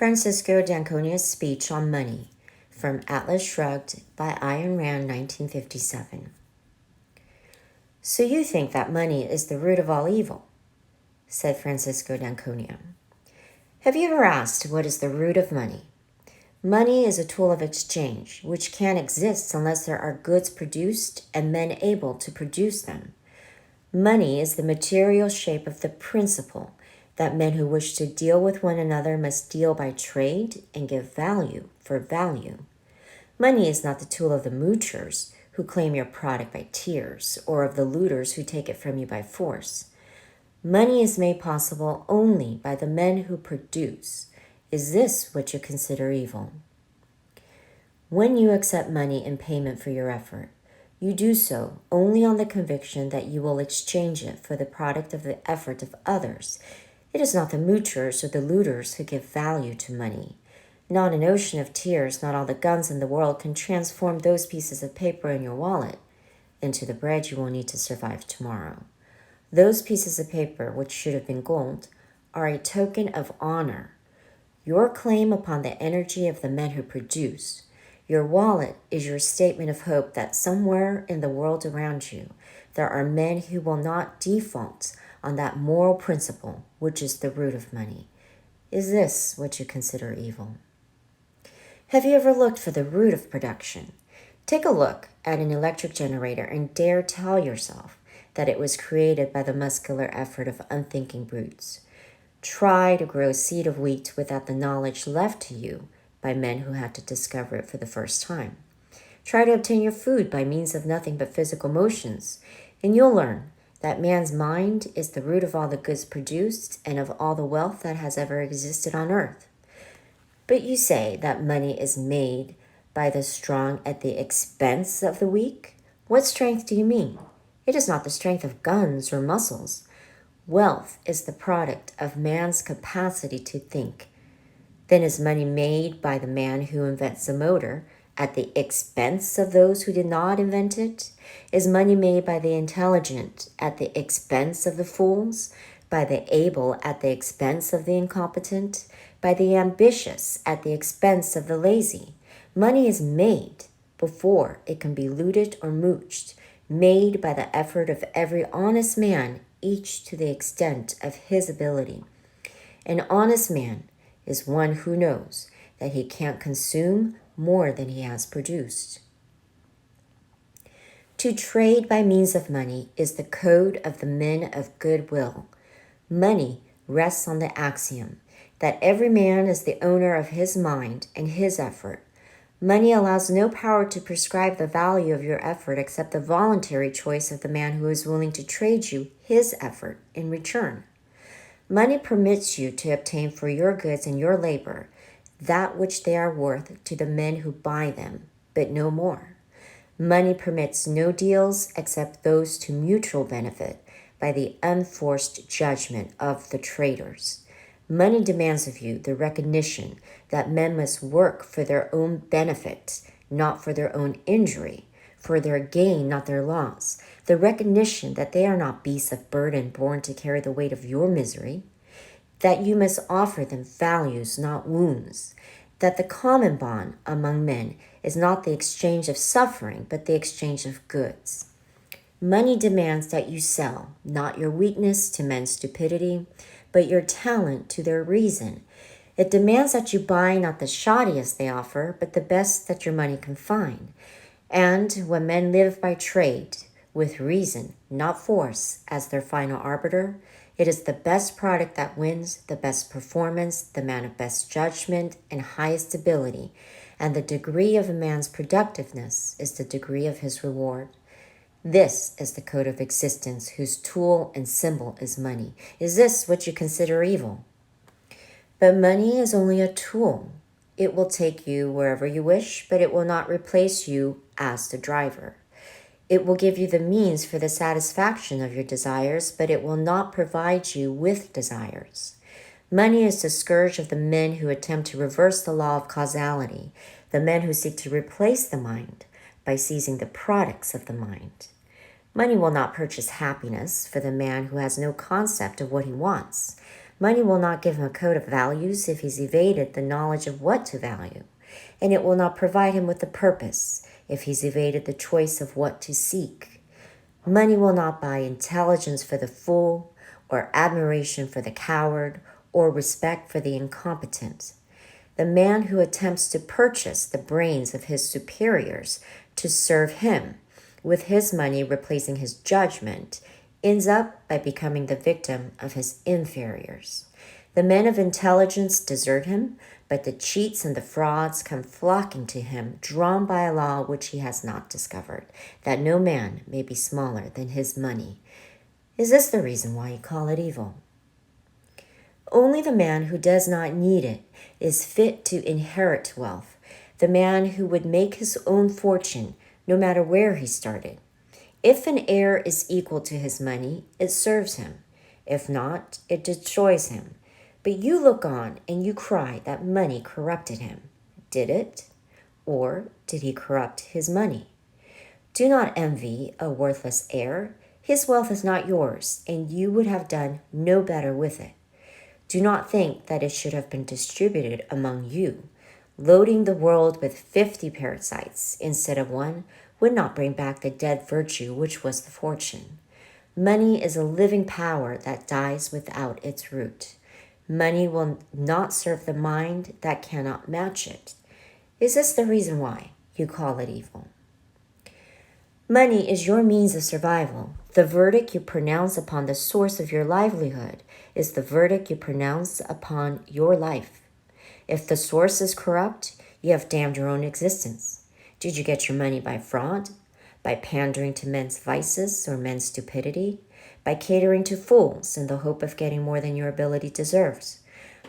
Francisco d'Anconia's speech on money from Atlas Shrugged by Ayn Rand, 1957. So you think that money is the root of all evil, said Francisco d'Anconia. Have you ever asked what is the root of money? Money is a tool of exchange, which can't exist unless there are goods produced and men able to produce them. Money is the material shape of the principle that men who wish to deal with one another must deal by trade and give value for value. Money is not the tool of the moochers who claim your product by tears, or of the looters who take it from you by force. Money is made possible only by the men who produce. Is this what you consider evil? When you accept money in payment for your effort, you do so only on the conviction that you will exchange it for the product of the effort of others. It is not the moochers or the looters who give value to money. Not an ocean of tears, not all the guns in the world can transform those pieces of paper in your wallet into the bread you will need to survive tomorrow. Those pieces of paper, which should have been gold, are a token of honor. Your claim upon the energy of the men who produce. Your wallet is your statement of hope that somewhere in the world around you, there are men who will not default on that moral principle, which is the root of money. Is this what you consider evil? Have you ever looked for the root of production? Take a look at an electric generator and dare tell yourself that it was created by the muscular effort of unthinking brutes. Try to grow a seed of wheat without the knowledge left to you by men who had to discover it for the first time. Try to obtain your food by means of nothing but physical motions, and you'll learn that man's mind is the root of all the goods produced and of all the wealth that has ever existed on earth. But you say that money is made by the strong at the expense of the weak? What strength do you mean? It is not the strength of guns or muscles. Wealth is the product of man's capacity to think. Then is money made by the man who invents the motor at the expense of those who did not invent it? Is money made by the intelligent at the expense of the fools? By the able at the expense of the incompetent? By the ambitious at the expense of the lazy? Money is made before it can be looted or mooched, made by the effort of every honest man, each to the extent of his ability. An honest man is one who knows that he can't consume more than he has produced. To trade by means of money is the code of the men of goodwill. Money rests on the axiom that every man is the owner of his mind and his effort. Money allows no power to prescribe the value of your effort except the voluntary choice of the man who is willing to trade you his effort in return. Money permits you to obtain for your goods and your labor that which they are worth to the men who buy them, but no more. Money permits no deals except those to mutual benefit by the unforced judgment of the traders. Money demands of you the recognition that men must work for their own benefit, not for their own injury, for their gain, not their loss. The recognition that they are not beasts of burden born to carry the weight of your misery, that you must offer them values, not wounds, that the common bond among men is not the exchange of suffering, but the exchange of goods. Money demands that you sell, not your weakness to men's stupidity, but your talent to their reason. It demands that you buy not the shoddiest they offer, but the best that your money can find. And when men live by trade, with reason, not force, as their final arbiter, it is the best product that wins, the best performance, the man of best judgment and highest ability, and the degree of a man's productiveness is the degree of his reward. This is the code of existence whose tool and symbol is money. Is this what you consider evil? But money is only a tool. It will take you wherever you wish, but it will not replace you as the driver. It will give you the means for the satisfaction of your desires, but it will not provide you with desires. Money is the scourge of the men who attempt to reverse the law of causality, the men who seek to replace the mind by seizing the products of the mind. Money will not purchase happiness for the man who has no concept of what he wants. Money will not give him a code of values if he's evaded the knowledge of what to value, and it will not provide him with a purpose if he's evaded the choice of what to seek. Money will not buy intelligence for the fool, or admiration for the coward, or respect for the incompetent. The man who attempts to purchase the brains of his superiors to serve him, with his money replacing his judgment, ends up by becoming the victim of his inferiors. The men of intelligence desert him, but the cheats and the frauds come flocking to him, drawn by a law which he has not discovered, that no man may be smaller than his money. Is this the reason why you call it evil? Only the man who does not need it is fit to inherit wealth, the man who would make his own fortune no matter where he started. If an heir is equal to his money, it serves him. If not, it destroys him. But you look on and you cry that money corrupted him. Did it? Or did he corrupt his money? Do not envy a worthless heir. His wealth is not yours, and you would have done no better with it. Do not think that it should have been distributed among you. Loading the world with 50 parasites instead of one would not bring back the dead virtue which was the fortune. Money is a living power that dies without its root. Money will not serve the mind that cannot match it. Is this the reason why you call it evil? Money is your means of survival. The verdict you pronounce upon the source of your livelihood is the verdict you pronounce upon your life. If the source is corrupt, you have damned your own existence. Did you get your money by fraud? By pandering to men's vices or men's stupidity? By catering to fools in the hope of getting more than your ability deserves?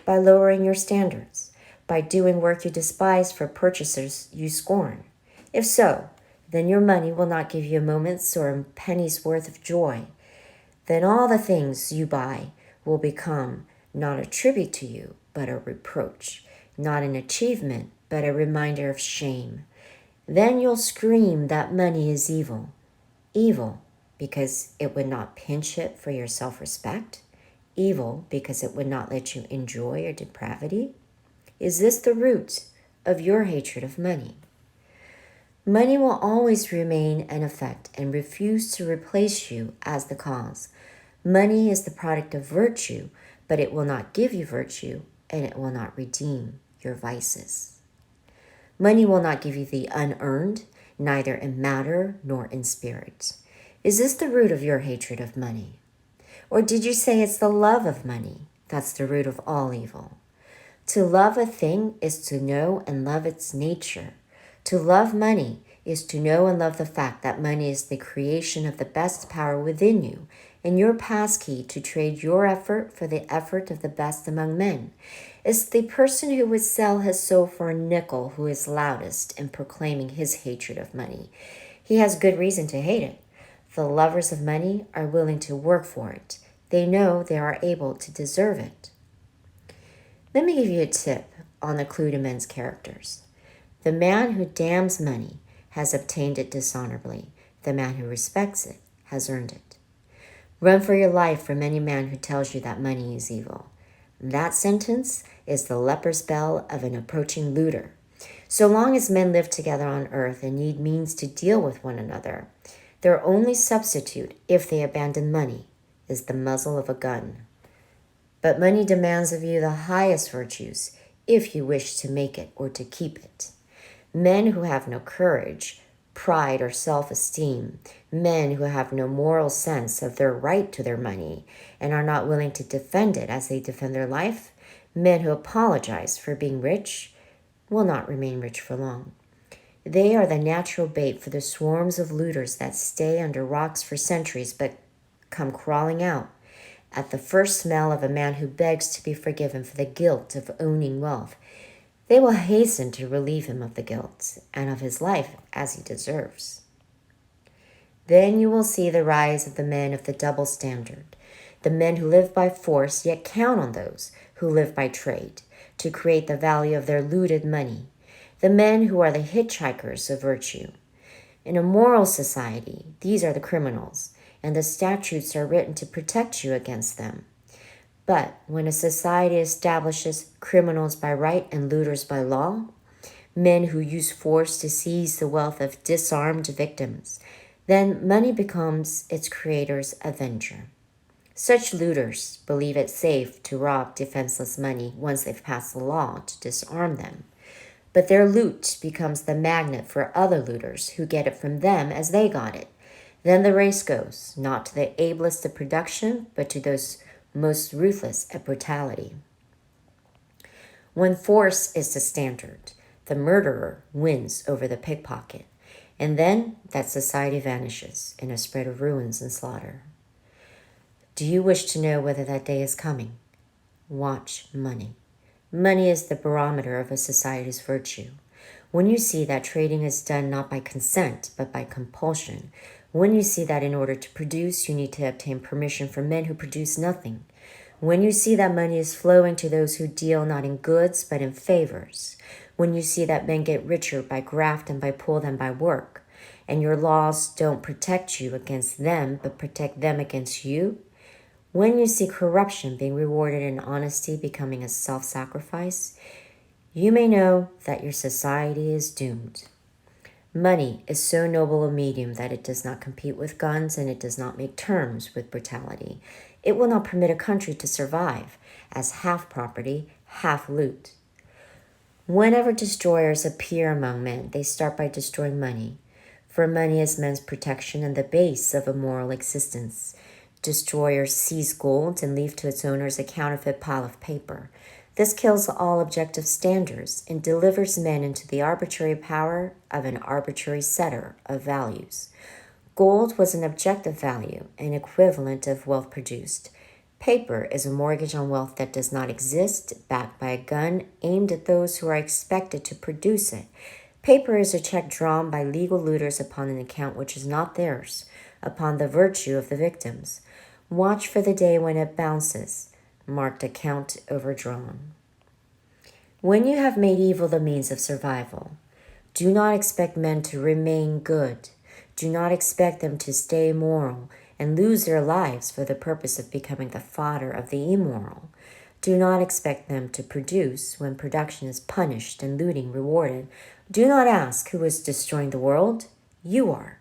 By lowering your standards? By doing work you despise for purchasers you scorn? If so, then your money will not give you a moment's or a penny's worth of joy. Then all the things you buy will become not a tribute to you, but a reproach, not an achievement, but a reminder of shame. Then you'll scream that money is evil. Evil because it would not pinch it for your self-respect. Evil because it would not let you enjoy your depravity. Is this the root of your hatred of money? Money will always remain an effect and refuse to replace you as the cause. Money is the product of virtue, but it will not give you virtue, and it will not redeem your vices. Money will not give you the unearned, neither in matter nor in spirit. Is this the root of your hatred of money? Or did you say it's the love of money that's the root of all evil? To love a thing is to know and love its nature. To love money is to know and love the fact that money is the creation of the best power within you, and your passkey to trade your effort for the effort of the best among men. It's the person who would sell his soul for a nickel who is loudest in proclaiming his hatred of money. He has good reason to hate it. The lovers of money are willing to work for it. They know they are able to deserve it. Let me give you a tip on the clue to men's characters. The man who damns money has obtained it dishonorably. The man who respects it has earned it. Run for your life from any man who tells you that money is evil. That sentence is the leper's bell of an approaching looter. So long as men live together on earth and need means to deal with one another, their only substitute, if they abandon money, is the muzzle of a gun. But money demands of you the highest virtues if you wish to make it or to keep it. Men who have no courage, pride, or self-esteem, men who have no moral sense of their right to their money and are not willing to defend it as they defend their life, men who apologize for being rich, will not remain rich for long. They are the natural bait for the swarms of looters that stay under rocks for centuries but come crawling out at the first smell of a man who begs to be forgiven for the guilt of owning wealth. They will hasten to relieve him of the guilt and of his life as he deserves. Then you will see the rise of the men of the double standard, the men who live by force yet count on those who live by trade to create the value of their looted money, the men who are the hitchhikers of virtue. In a moral society, these are the criminals, and the statutes are written to protect you against them. But when a society establishes criminals by right and looters by law, men who use force to seize the wealth of disarmed victims, then money becomes its creator's avenger. Such looters believe it safe to rob defenseless money once they've passed the law to disarm them. But their loot becomes the magnet for other looters who get it from them as they got it. Then the race goes, not to the ablest of production, but to those most ruthless at brutality. When force is the standard, the murderer wins over the pickpocket, and then that society vanishes in a spread of ruins and slaughter. Do you wish to know whether that day is coming? Watch money. Money is the barometer of a society's virtue. When you see that trading is done not by consent, but by compulsion, when you see that in order to produce, you need to obtain permission from men who produce nothing, when you see that money is flowing to those who deal not in goods, but in favors, when you see that men get richer by graft and by pull than by work, and your laws don't protect you against them, but protect them against you, when you see corruption being rewarded and honesty becoming a self-sacrifice, you may know that your society is doomed. Money is so noble a medium that it does not compete with guns and it does not make terms with brutality. It will not permit a country to survive as half property, half loot. Whenever destroyers appear among men, they start by destroying money, for money is men's protection and the base of a moral existence. Destroyers seize gold and leave to its owners a counterfeit pile of paper. This kills all objective standards and delivers men into the arbitrary power of an arbitrary setter of values. Gold was an objective value, an equivalent of wealth produced. Paper is a mortgage on wealth that does not exist, backed by a gun aimed at those who are expected to produce it. Paper is a check drawn by legal looters upon an account which is not theirs, upon the virtue of the victims. Watch for the day when it bounces, marked account overdrawn. When you have made evil the means of survival, do not expect men to remain good. Do not expect them to stay moral and lose their lives for the purpose of becoming the fodder of the immoral. Do not expect them to produce when production is punished and looting rewarded. Do not ask who is destroying the world. You are.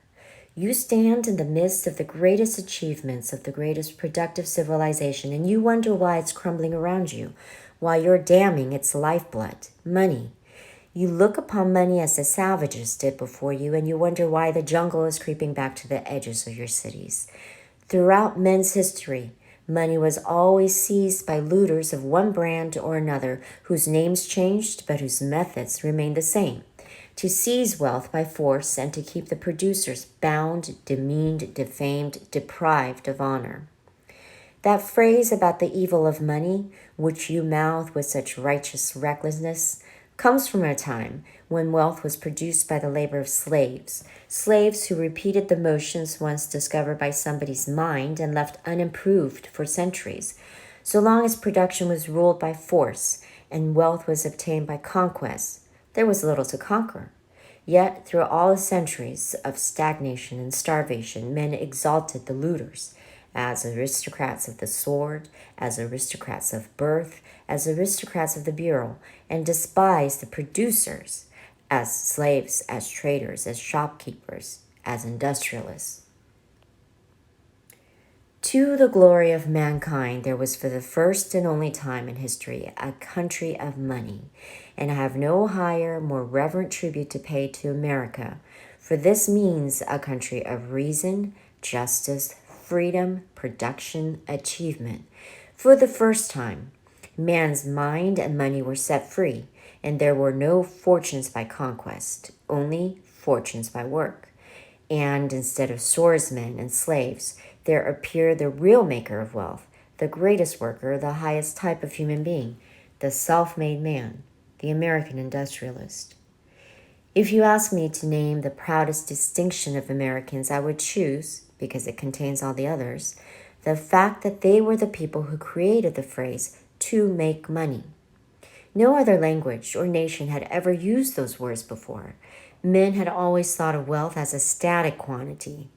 You stand in the midst of the greatest achievements of the greatest productive civilization, and you wonder why it's crumbling around you, while you're damning its lifeblood, money. You look upon money as the savages did before you, and you wonder why the jungle is creeping back to the edges of your cities. Throughout men's history, money was always seized by looters of one brand or another, whose names changed but whose methods remained the same. To seize wealth by force and to keep the producers bound, demeaned, defamed, deprived of honor. That phrase about the evil of money, which you mouth with such righteous recklessness, comes from a time when wealth was produced by the labor of slaves, slaves who repeated the motions once discovered by somebody's mind and left unimproved for centuries, so long as production was ruled by force and wealth was obtained by conquest. There was little to conquer. Yet, through all the centuries of stagnation and starvation, men exalted the looters as aristocrats of the sword, as aristocrats of birth, as aristocrats of the bureau, and despised the producers as slaves, as traders, as shopkeepers, as industrialists. To the glory of mankind, there was for the first and only time in history a country of money, and I have no higher, more reverent tribute to pay to America, for this means a country of reason, justice, freedom, production, achievement. For the first time, man's mind and money were set free, and there were no fortunes by conquest, only fortunes by work. And instead of swordsmen and slaves, there appeared the real maker of wealth, the greatest worker, the highest type of human being, the self-made man, the American industrialist. If you ask me to name the proudest distinction of Americans, I would choose, because it contains all the others, the fact that they were the people who created the phrase, to make money. No other language or nation had ever used those words before. Men had always thought of wealth as a static quantity,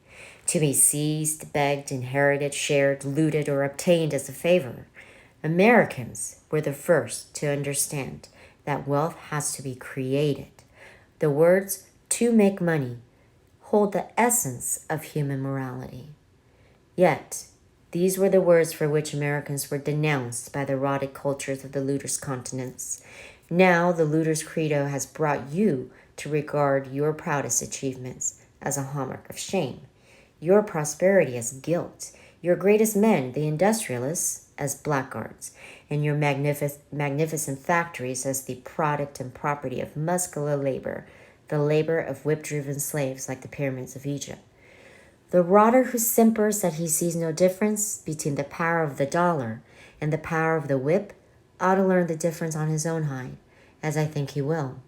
to be seized, begged, inherited, shared, looted, or obtained as a favor. Americans were the first to understand that wealth has to be created. The words "to make money" hold the essence of human morality. Yet, these were the words for which Americans were denounced by the rotted cultures of the looters' continents. Now, the looters' credo has brought you to regard your proudest achievements as a hallmark of shame, your prosperity as guilt, your greatest men, the industrialists, as blackguards, and your magnificent factories as the product and property of muscular labor, the labor of whip-driven slaves like the pyramids of Egypt. The rotter who simpers that he sees no difference between the power of the dollar and the power of the whip ought to learn the difference on his own hide, as I think he will.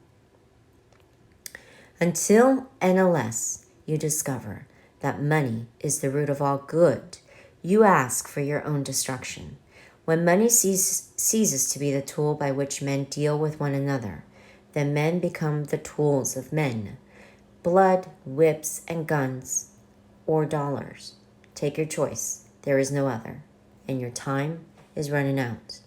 Until and unless you discover that money is the root of all good, you ask for your own destruction. When money ceases to be the tool by which men deal with one another, then men become the tools of men. Blood, whips, and guns, or dollars. Take your choice. There is no other. And your time is running out.